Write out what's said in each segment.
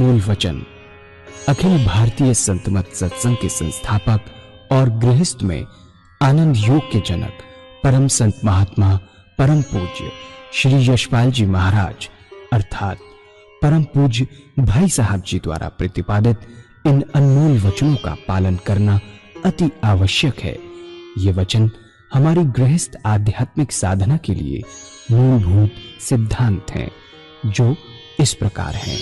अनमोल वचन अखिल भारतीय संत मत सत्संग के संस्थापक और गृहस्थ में आनंद योग के जनक परम संत महात्मा परम पूज्य श्री यशपाल जी महाराज अर्थात परम पूज्य भाई साहब जी द्वारा प्रतिपादित इन अनमोल वचनों का पालन करना अति आवश्यक है। ये वचन हमारी गृहस्थ आध्यात्मिक साधना के लिए मूलभूत सिद्धांत हैं, जो इस प्रकार हैं।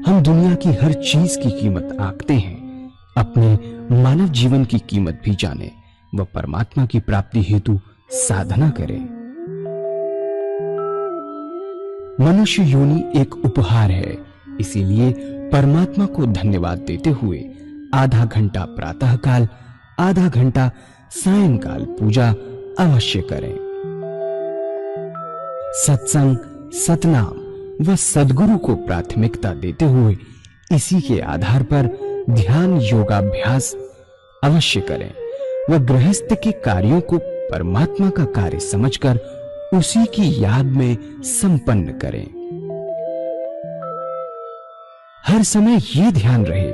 हम दुनिया की हर चीज की कीमत आंकते हैं, अपने मानव जीवन की कीमत भी जाने व परमात्मा की प्राप्ति हेतु साधना करें। मनुष्य योनि एक उपहार है, इसीलिए परमात्मा को धन्यवाद देते हुए आधा घंटा प्रातःकाल, आधा घंटा सायंकाल पूजा अवश्य करें। सत्संग, सतनाम व सद्गुरु को प्राथमिकता देते हुए इसी के आधार पर ध्यान योगाभ्यास अवश्य करें व गृहस्थ के कार्यों को परमात्मा का कार्य समझकर उसी की याद में संपन्न करें। हर समय यह ध्यान रहे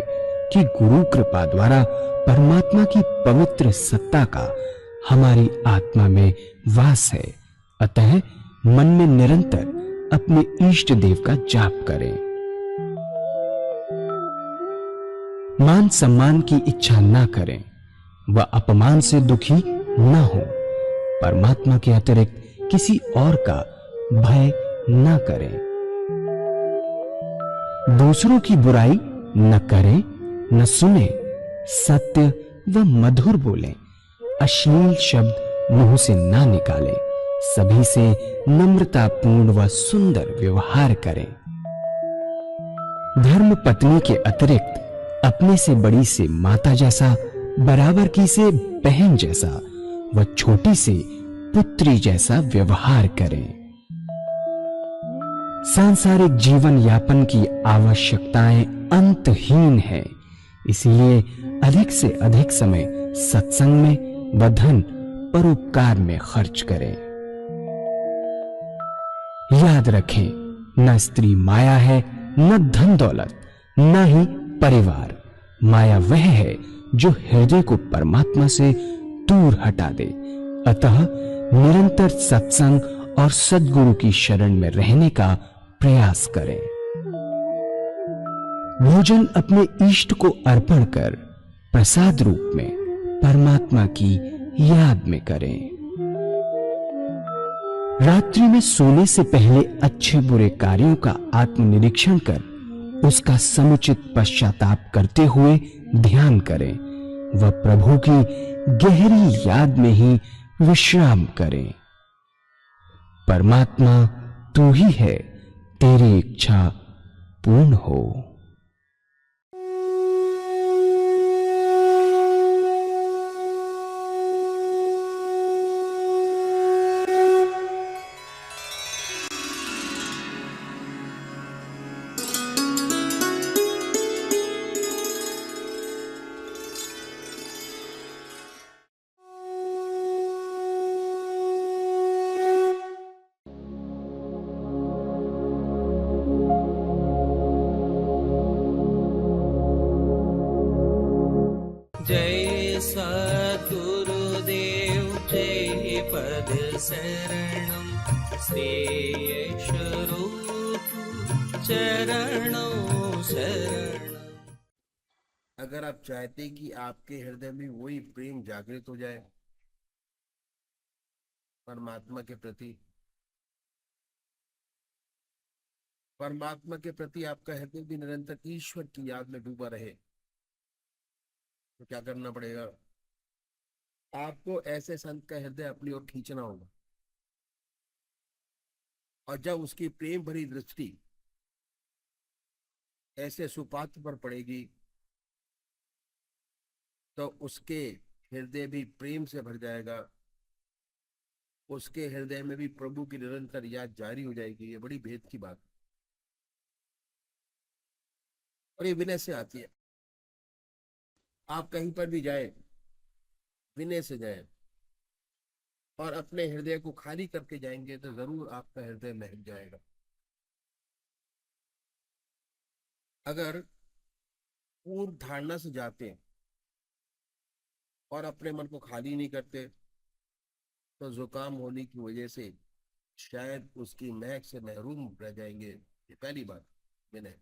कि गुरु कृपा द्वारा परमात्मा की पवित्र सत्ता का हमारी आत्मा में वास है, अतः मन में निरंतर अपने इष्ट देव का जाप करें। मान सम्मान की इच्छा ना करें व अपमान से दुखी ना हो। परमात्मा के अतिरिक्त किसी और का भय ना करें। दूसरों की बुराई न करें, न सुने, सत्य व मधुर बोलें, अश्लील शब्द मुंह से ना निकालें, सभी से नम्रतापूर्ण व सुंदर व्यवहार करें। धर्म पत्नी के अतिरिक्त अपने से बड़ी से माता जैसा, बराबर की से बहन जैसा व छोटी से पुत्री जैसा व्यवहार करें। सांसारिक जीवन यापन की आवश्यकताएं अंतहीन है, इसलिए अधिक से अधिक समय सत्संग में व धन परोपकार में खर्च करें। याद रखें, न स्त्री माया है, न धन दौलत, न ही परिवार। माया वह है जो हृदय को परमात्मा से दूर हटा दे। अतः निरंतर सत्संग और सद्गुरु की शरण में रहने का प्रयास करें। भोजन अपने इष्ट को अर्पण कर प्रसाद रूप में परमात्मा की याद में करें। रात्रि में सोने से पहले अच्छे बुरे कार्यों का आत्मनिरीक्षण कर उसका समुचित पश्चाताप करते हुए ध्यान करें व प्रभु की गहरी याद में ही विश्राम करें। परमात्मा तू ही है, तेरी इच्छा पूर्ण हो। जय सद्गुरुदेव जय पद शरणम श्रेयस्वरूप चरणों शरणम। अगर आप चाहते हैं कि आपके हृदय में वही प्रेम जागृत हो जाए परमात्मा के प्रति, परमात्मा के प्रति आपका हृदय भी निरंतर ईश्वर की याद में डूबा रहे, तो क्या करना पड़ेगा? आपको ऐसे संत का हृदय अपनी ओर खींचना होगा, और जब उसकी प्रेम भरी दृष्टि ऐसे सुपात्र पर पड़ेगी तो उसके हृदय भी प्रेम से भर जाएगा, उसके हृदय में भी प्रभु की निरंतर याद जारी हो जाएगी। ये बड़ी भेद की बात और ये विनय से आती है। आप कहीं पर भी जाए, विनय से जाए, और अपने हृदय को खाली करके जाएंगे तो जरूर आपका हृदय महक जाएगा। अगर पूर्व धारणा से जाते हैं और अपने मन को खाली नहीं करते तो जुकाम होने की वजह से शायद उसकी महक से महरूम रह जाएंगे। ये पहली बात। विनय,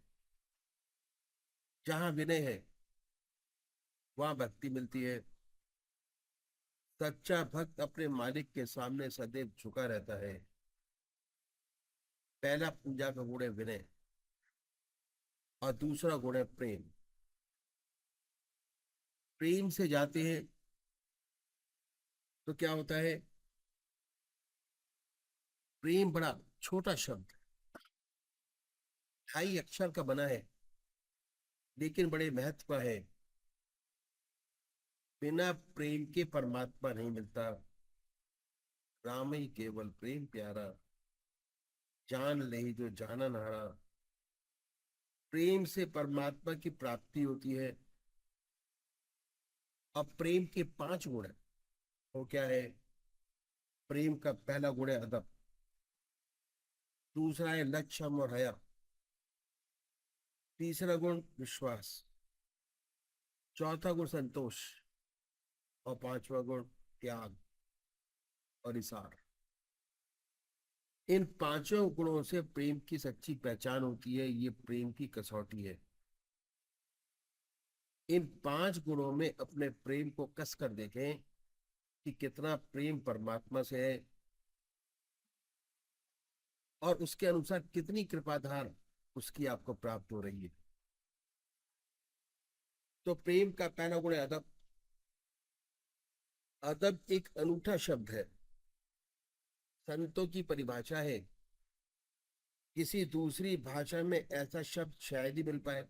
जहां विनय है वहां भक्ति मिलती है। सच्चा भक्त अपने मालिक के सामने सदैव झुका रहता है। पहला पूजा का गुण है विनय और दूसरा गुण है प्रेम। प्रेम से जाते हैं तो क्या होता है? प्रेम बड़ा छोटा शब्द, 2.5 अक्षर का बना है, लेकिन बड़े महत्व का है। बिना प्रेम के परमात्मा नहीं मिलता। राम ही केवल प्रेम प्यारा, जान ले जो जानन हारा। प्रेम से परमात्मा की प्राप्ति होती है। अब प्रेम के 5 गुण है। वो क्या है? प्रेम का पहला गुण है अदब, दूसरा है लक्षम और हया, तीसरा गुण विश्वास, चौथा गुण संतोष और 5वां गुण त्याग और इसार। इन 5 गुणों से प्रेम की सच्ची पहचान होती है। ये प्रेम की कसौटी है। इन 5 गुणों में अपने प्रेम को कस कर देखें कि कितना प्रेम परमात्मा से है और उसके अनुसार कितनी कृपाधार उसकी आपको प्राप्त हो रही है। तो प्रेम का पहला गुण है अदब। अदब एक अनूठा शब्द है। संतों की परिभाषा है, किसी दूसरी भाषा में ऐसा शब्द शायद ही मिल पाए,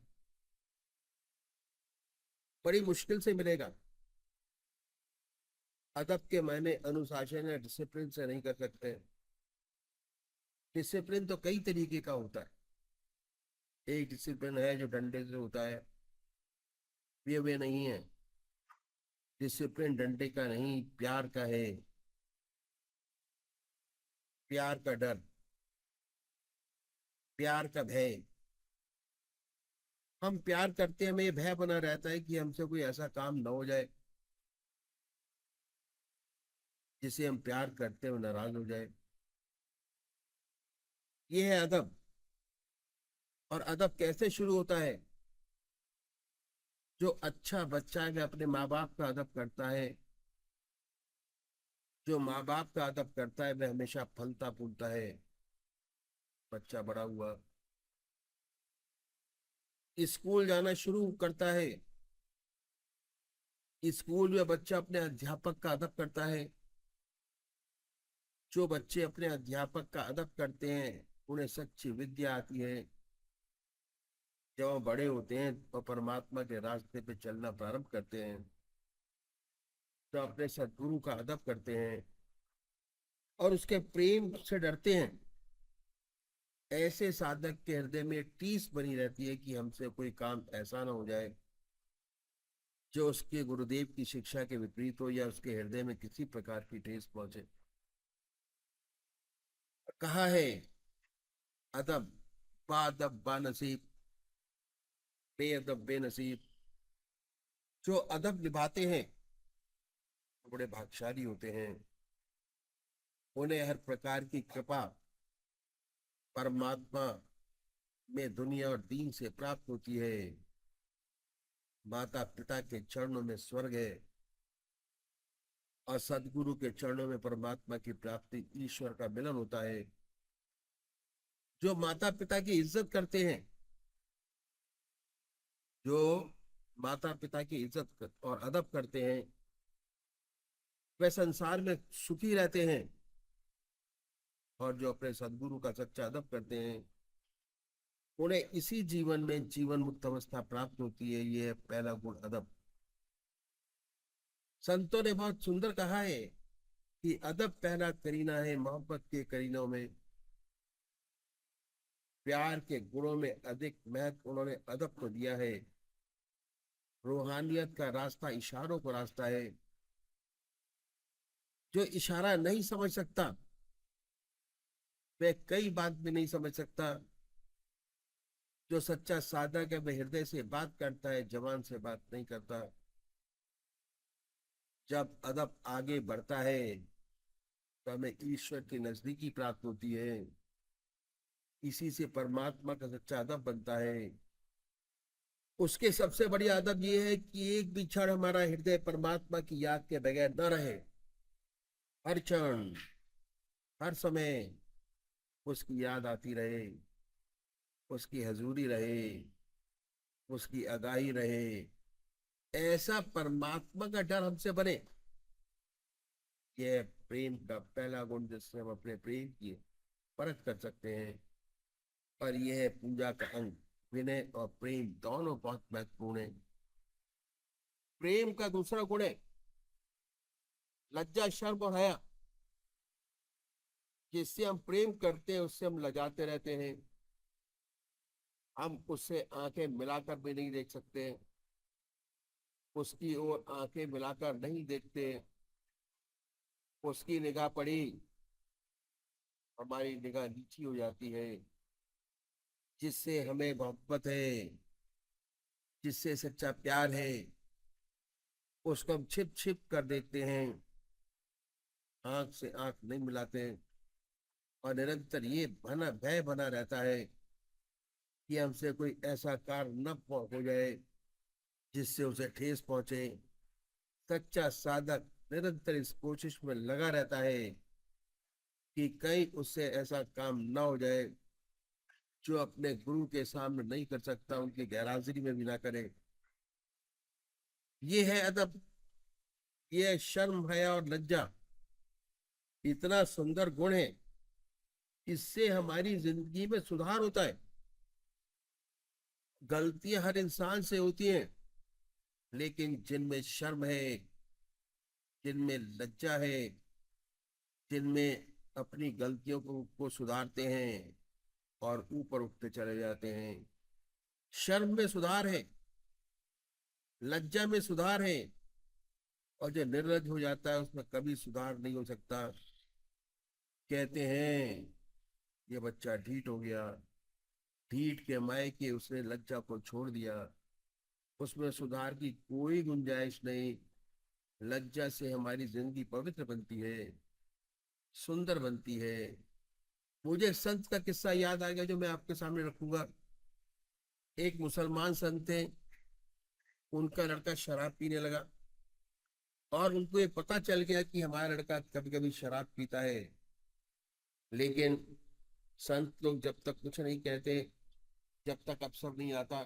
बड़ी मुश्किल से मिलेगा। अदब के मायने अनुशासन या डिसिप्लिन से नहीं कर सकते। डिसिप्लिन तो कई तरीके का होता है। एक डिसिप्लिन है जो डंडे से होता है, वे नहीं है। डिसिप्लिन डंडे का नहीं, प्यार का है। प्यार का डर, प्यार का भय। हम प्यार करते हैं, हमें ये भय बना रहता है कि हमसे कोई ऐसा काम न हो जाए जिसे हम प्यार करते हुए नाराज हो जाए। ये है अदब। और अदब कैसे शुरू होता है? जो अच्छा बच्चा है वह अपने माँ बाप का अदब करता है। जो माँ बाप का अदब करता है वह हमेशा फलता फूलता है। बच्चा बड़ा हुआ, स्कूल जाना शुरू करता है। स्कूल में बच्चा अपने अध्यापक का अदब करता है। जो बच्चे अपने अध्यापक का अदब करते हैं उन्हें सच्ची विद्या आती है। जब वो बड़े होते हैं और परमात्मा के रास्ते पे चलना प्रारंभ करते हैं तो अपने सद्गुरु का अदब करते हैं और उसके प्रेम से डरते हैं। ऐसे साधक के हृदय में एक टीस बनी रहती है कि हमसे कोई काम ऐसा ना हो जाए जो उसके गुरुदेव की शिक्षा के विपरीत हो या उसके हृदय में किसी प्रकार की ठेस पहुंचे। कहा है अदब बादब बानसीब, बेअदब बेनसीब। जो अदब निभाते हैं वो बड़े भाग्यशाली होते हैं। उन्हें हर प्रकार की कृपा परमात्मा में दुनिया और दीन से प्राप्त होती है। माता पिता के चरणों में स्वर्ग है और सदगुरु के चरणों में परमात्मा की प्राप्ति, ईश्वर का मिलन होता है। जो माता पिता की इज्जत करते हैं, जो माता पिता की इज्जत और अदब करते हैं, वे संसार में सुखी रहते हैं। और जो अपने सदगुरु का सच्चा अदब करते हैं उन्हें इसी जीवन में जीवन मुक्त अवस्था प्राप्त होती है। ये है पहला गुण अदब। संतों ने बहुत सुंदर कहा है कि अदब पहला करीना है मोहब्बत के करीनों में। प्यार के गुणों में अधिक महत्व उन्होंने अदब को दिया है। रूहानियत का रास्ता इशारों का रास्ता है। जो इशारा नहीं समझ सकता वह कई बात भी नहीं समझ सकता। जो सच्चा साधक है वह हृदय से बात करता है, जबान से बात नहीं करता। जब अदब आगे बढ़ता है तो हमें ईश्वर की नजदीकी प्राप्त होती है। इसी से परमात्मा का सच्चा अदब बनता है। उसके सबसे बड़ी अदब यह है कि एक भी क्षण हमारा हृदय परमात्मा की याद के बगैर न रहे। हर क्षण, हर समय उसकी याद आती रहे, उसकी हजूरी रहे, उसकी आगाही रहे। ऐसा परमात्मा का डर हमसे बने। यह प्रेम का पहला गुण जिससे हम अपने प्रेम की परख कर सकते हैं। और यह है पूजा का अंग। विनय और प्रेम दोनों बहुत महत्वपूर्ण है। प्रेम का दूसरा गुण है लज्जा, शर्म और हया। जिससे हम प्रेम करते हैं उससे हम लजाते रहते हैं। हम उससे आंखें मिलाकर भी नहीं देख सकते, उसकी ओर आंखें मिलाकर नहीं देखते। उसकी निगाह पड़ी, हमारी निगाह नीची हो जाती है। जिससे हमें मोहब्बत है, जिससे सच्चा प्यार है, उसको हम छिप छिप कर देखते हैं, आंख से आंख नहीं मिलाते। और निरंतर ये बना भय बना रहता है कि हमसे कोई ऐसा कार्य न हो जाए जिससे उसे ठेस पहुंचे। सच्चा साधक निरंतर इस कोशिश में लगा रहता है कि कहीं उससे ऐसा काम न हो जाए जो अपने गुरु के सामने नहीं कर सकता, उनकी गैरहाजिरी में भी ना करे। ये है अदब। ये है शर्म, हया और लज्जा। इतना सुंदर गुण है, इससे हमारी जिंदगी में सुधार होता है। गलतियां हर इंसान से होती हैं, लेकिन जिनमें शर्म है, जिनमें लज्जा है, जिनमें अपनी गलतियों को सुधारते हैं और ऊपर उठते चले जाते हैं। शर्म में सुधार है, लज्जा में सुधार है। और जो निर्लज हो जाता है उसमें कभी सुधार नहीं हो सकता। कहते हैं ये बच्चा ढीठ हो गया, ढीठ के माय के उसने लज्जा को छोड़ दिया। उसमें सुधार की कोई गुंजाइश नहीं। लज्जा से हमारी जिंदगी पवित्र बनती है, सुंदर बनती है। मुझे एक संत का किस्सा याद आ गया जो मैं आपके सामने रखूंगा। एक मुसलमान संत थे, उनका लड़का शराब पीने लगा और उनको ये पता चल गया कि हमारा लड़का कभी कभी शराब पीता है। लेकिन संत लोग जब तक कुछ नहीं कहते, जब तक अवसर नहीं आता,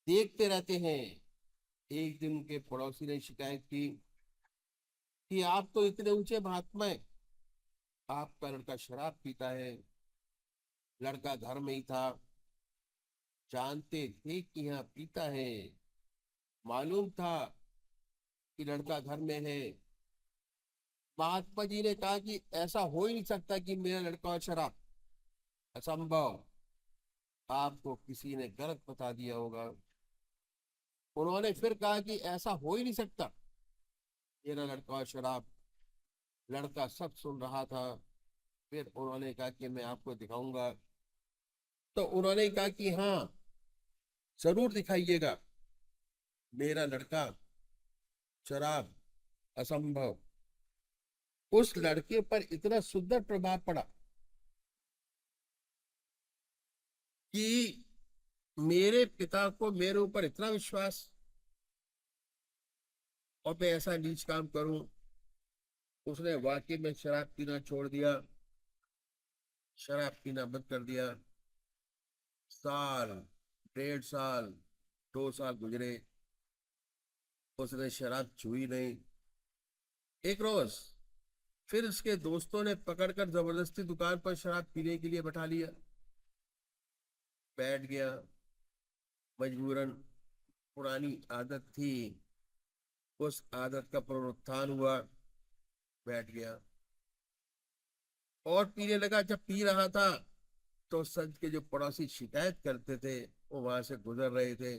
देखते रहते हैं। एक दिन उनके पड़ोसी ने शिकायत की कि आप तो इतने ऊंचे महात्मा हैं, आपका लड़का शराब पीता है। लड़का घर में ही था, जानते थे कि यहाँ पीता है, मालूम था कि लड़का घर में है। महात्मा जी ने कहा कि ऐसा हो ही नहीं सकता कि मेरा लड़का और शराब, असंभव, आपको किसी ने गलत बता दिया होगा। उन्होंने फिर कहा कि ऐसा हो ही नहीं सकता, मेरा लड़का और शराब। लड़का सब सुन रहा था। फिर उन्होंने कहा कि मैं आपको दिखाऊंगा। तो उन्होंने कहा कि हाँ, जरूर दिखाइएगा। मेरा लड़का शराब, असंभव। उस लड़के पर इतना सुंदर प्रभाव पड़ा कि मेरे पिता को मेरे ऊपर इतना विश्वास, और मैं ऐसा नीच काम करूं। उसने वाकई में शराब पीना छोड़ दिया, शराब पीना बंद कर दिया। साल, 1.5 साल, 2 साल गुजरे, उसने शराब छुई नहीं। एक रोज फिर उसके दोस्तों ने पकड़कर जबरदस्ती दुकान पर शराब पीने के लिए बैठा लिया। बैठ गया, मजबूरन, पुरानी आदत थी, उस आदत का पुनरुत्थान हुआ। बैठ गया और पीने लगा। जब पी रहा था तो संत के जो पड़ोसी शिकायत करते थे वो वहां से गुजर रहे थे।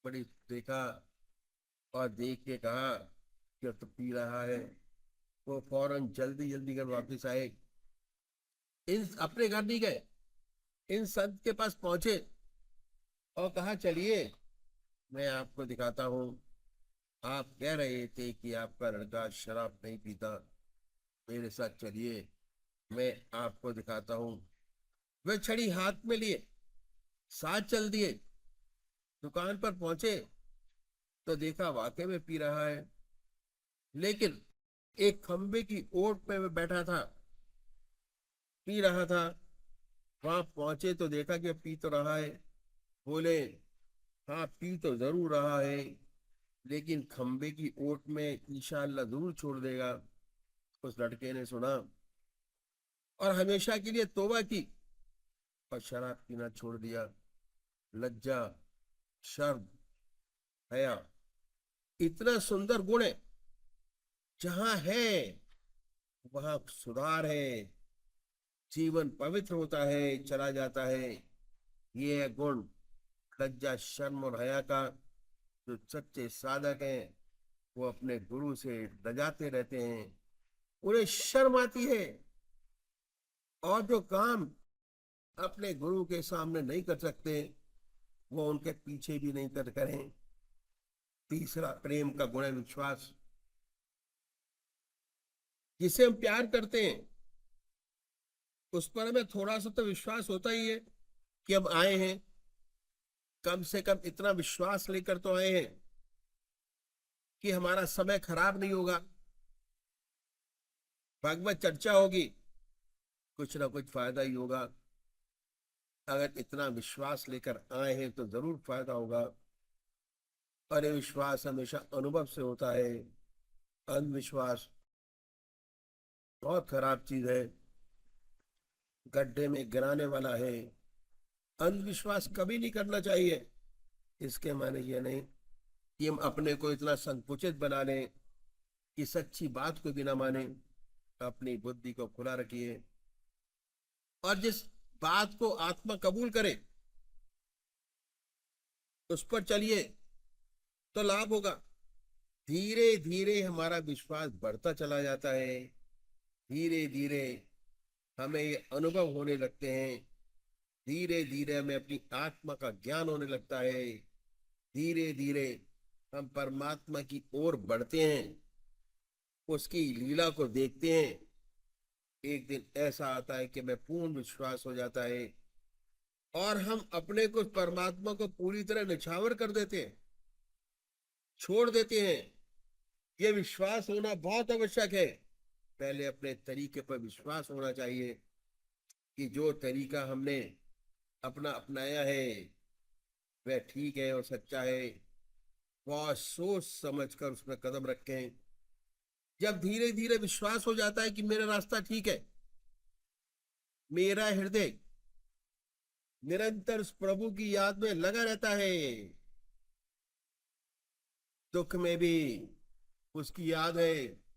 बड़ी देखा और देख के कहा जो तो पी रहा है वो फौरन जल्दी जल्दी कर वापस आए। इन अपने घर नहीं गए, इन संत के पास पहुंचे और कहा चलिए मैं आपको दिखाता हूँ। आप कह रहे थे कि आपका लड़का शराब नहीं पीता, मेरे साथ चलिए मैं आपको दिखाता हूँ। वे छड़ी हाथ में लिए साथ चल दिए। दुकान पर पहुंचे तो देखा वाकई में पी रहा है, लेकिन एक खंबे की ओट पे वो बैठा था, पी रहा था। वहां पहुंचे तो देखा कि पी तो रहा है। बोले हाँ पी तो जरूर रहा है, लेकिन खंबे की ओट में इंशाअल्लाह जरूर छोड़ देगा। उस लड़के ने सुना और हमेशा के लिए तौबा की और शराब पीना छोड़ दिया। लज्जा, शर्म, हया, इतना सुंदर गुण है, जहां है वहां सुधार है, जीवन पवित्र होता है, चला जाता है। ये है गुण लज्जा, शर्म और हया का। जो सच्चे साधक हैं वो अपने गुरु से लजाते रहते हैं, उन्हें शर्म आती है, और जो काम अपने गुरु के सामने नहीं कर सकते वो उनके पीछे भी नहीं करें। तीसरा प्रेम का गुण है विश्वास। जिसे हम प्यार करते हैं उस पर हमें थोड़ा सा तो विश्वास होता ही है कि हम आए हैं, कम से कम इतना विश्वास लेकर तो आए हैं कि हमारा समय खराब नहीं होगा, भागवत चर्चा होगी, कुछ ना कुछ फायदा ही होगा। अगर इतना विश्वास लेकर आए हैं तो जरूर फायदा होगा। और ये विश्वास हमेशा अनुभव से होता है। अंधविश्वास बहुत खराब चीज है, गड्ढे में गिराने वाला है। अंधविश्वास कभी नहीं करना चाहिए। इसके माने ये नहीं कि हम अपने को इतना संकुचित बना लें कि सच्ची बात को भी ना माने। अपनी बुद्धि को खुला रखिए और जिस बात को आत्मा कबूल करे उस पर चलिए तो लाभ होगा। धीरे धीरे हमारा विश्वास बढ़ता चला जाता है। धीरे धीरे हमें ये अनुभव होने लगते हैं। धीरे धीरे हमें अपनी आत्मा का ज्ञान होने लगता है। धीरे धीरे हम परमात्मा की ओर बढ़ते हैं, उसकी लीला को देखते हैं। एक दिन ऐसा आता है कि हमें पूर्ण विश्वास हो जाता है और हम अपने को परमात्मा को पूरी तरह निछावर कर देते हैं, छोड़ देते हैं। ये विश्वास होना बहुत आवश्यक है। पहले अपने तरीके पर विश्वास होना चाहिए कि जो तरीका हमने अपना अपनाया है वह ठीक है और सच्चा है। बहुत सोच समझ कर उसमें कदम रखें। जब धीरे धीरे विश्वास हो जाता है कि मेरा रास्ता ठीक है, मेरा हृदय निरंतर उस प्रभु की याद में लगा रहता है, दुख में भी उसकी याद है,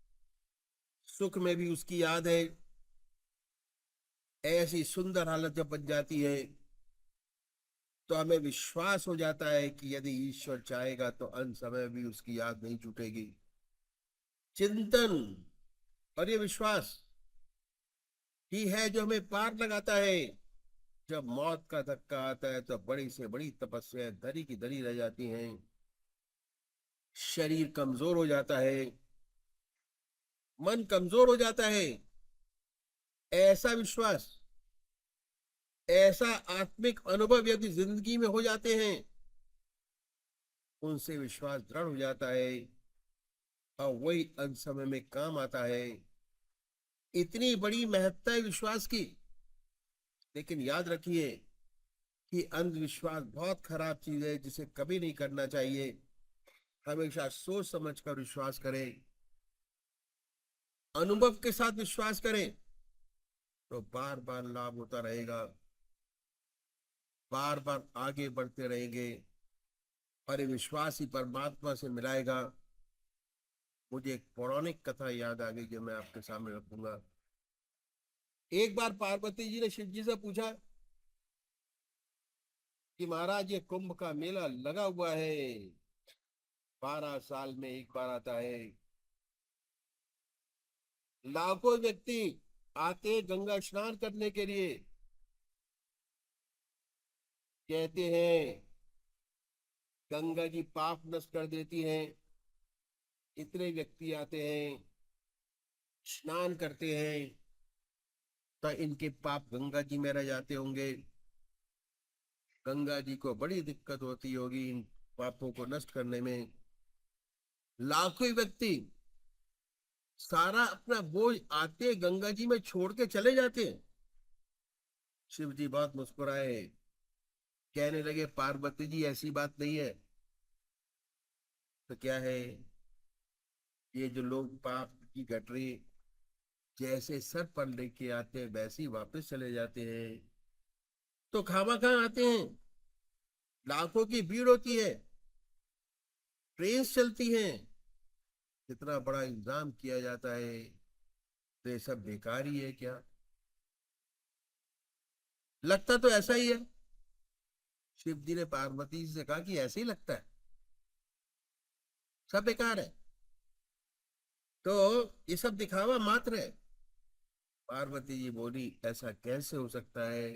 सुख में भी उसकी याद है। ऐसी सुंदर हालत जब बन जाती है तो हमें विश्वास हो जाता है कि यदि ईश्वर चाहेगा तो अंत समय भी उसकी याद नहीं छूटेगी। चिंतन और ये विश्वास ही है जो हमें पार लगाता है। जब मौत का धक्का आता है तो बड़ी से बड़ी तपस्या धरी की धरी रह जाती हैं, शरीर कमजोर हो जाता है, मन कमजोर हो जाता है। ऐसा विश्वास, ऐसा आत्मिक अनुभव यदि जिंदगी में हो जाते हैं, उनसे विश्वास दृढ़ हो जाता है और वही अंत समय में काम आता है। इतनी बड़ी महत्ता है विश्वास की। लेकिन याद रखिए कि अंधविश्वास बहुत खराब चीज है जिसे कभी नहीं करना चाहिए। हमेशा सोच समझ कर विश्वास करें, अनुभव के साथ विश्वास करें तो बार बार लाभ होता रहेगा, बार बार आगे बढ़ते रहेंगे और ये विश्वास ही परमात्मा से मिलाएगा। मुझे एक पौराणिक कथा याद आ गई जो मैं आपके सामने रखूंगा। एक बार पार्वती जी ने शिव जी से पूछा कि महाराज ये कुंभ का मेला लगा हुआ है, 12 साल में एक बार आता है, लाखों व्यक्ति आते गंगा स्नान करने के लिए। कहते हैं गंगा जी पाप नष्ट कर देती हैं। इतने व्यक्ति आते हैं, स्नान करते हैं, तो इनके पाप गंगा जी में रह जाते होंगे। गंगा जी को बड़ी दिक्कत होती होगी इन पापों को नष्ट करने में। लाखों व्यक्ति सारा अपना बोझ आते गंगा जी में छोड़ के चले जाते हैं। शिव जी बहुत मुस्कुराए, कहने लगे पार्वती जी ऐसी बात नहीं है। तो क्या है, ये जो लोग पाप की गठरी जैसे सर पर लेके आते हैं वैसे ही वापस चले जाते हैं। तो खामा कहाँ आते हैं, लाखों की भीड़ होती है, ट्रेन चलती हैं, कितना बड़ा इंतजाम किया जाता है, तो ये सब बेकार ही है क्या? लगता तो ऐसा ही है। शिव जी ने पार्वती जी से कहा कि ऐसे ही लगता है, सब बेकार है, तो ये सब दिखावा मात्र है। पार्वती जी बोली ऐसा कैसे हो सकता है?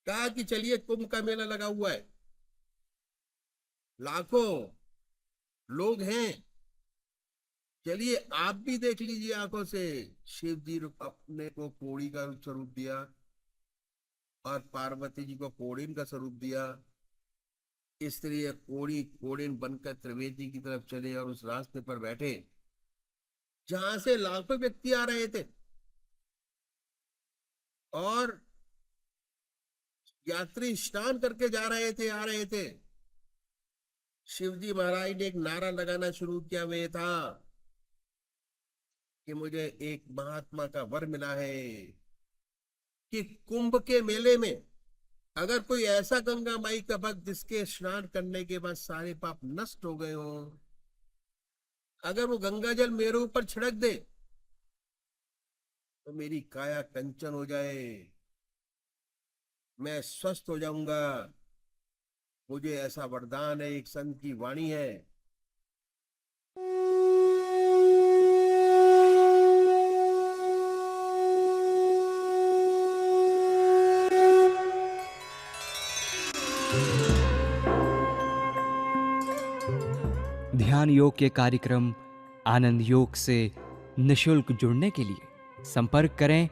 कहा कि चलिए कुंभ का मेला लगा हुआ है, लाखों लोग हैं, चलिए आप भी देख लीजिए आंखों से। शिव जी अपने को कोड़ी का स्वरूप दिया और पार्वती जी को कोड़िन का स्वरूप दिया। इसलिए कोड़ी कोड़िन बनकर त्रिवेदी की तरफ चले और उस रास्ते पर बैठे जहां से लाखों व्यक्ति आ रहे थे। और यात्री स्नान करके जा रहे थे, आ रहे थे। शिवजी महाराज ने एक नारा लगाना शुरू किया, वे था कि मुझे एक महात्मा का वर मिला है कि कुंभ के मेले में अगर कोई ऐसा गंगा माई का भक्त जिसके स्नान करने के बाद सारे पाप नष्ट हो गए हो, अगर वो गंगा जल मेरे ऊपर छिड़क दे तो मेरी काया कंचन हो जाए, मैं स्वस्थ हो जाऊंगा। मुझे ऐसा वरदान है, एक संत की वाणी है। ध्यान योग के कार्यक्रम आनंद योग से निशुल्क जुड़ने के लिए संपर्क करें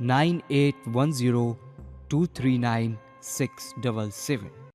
9810239677।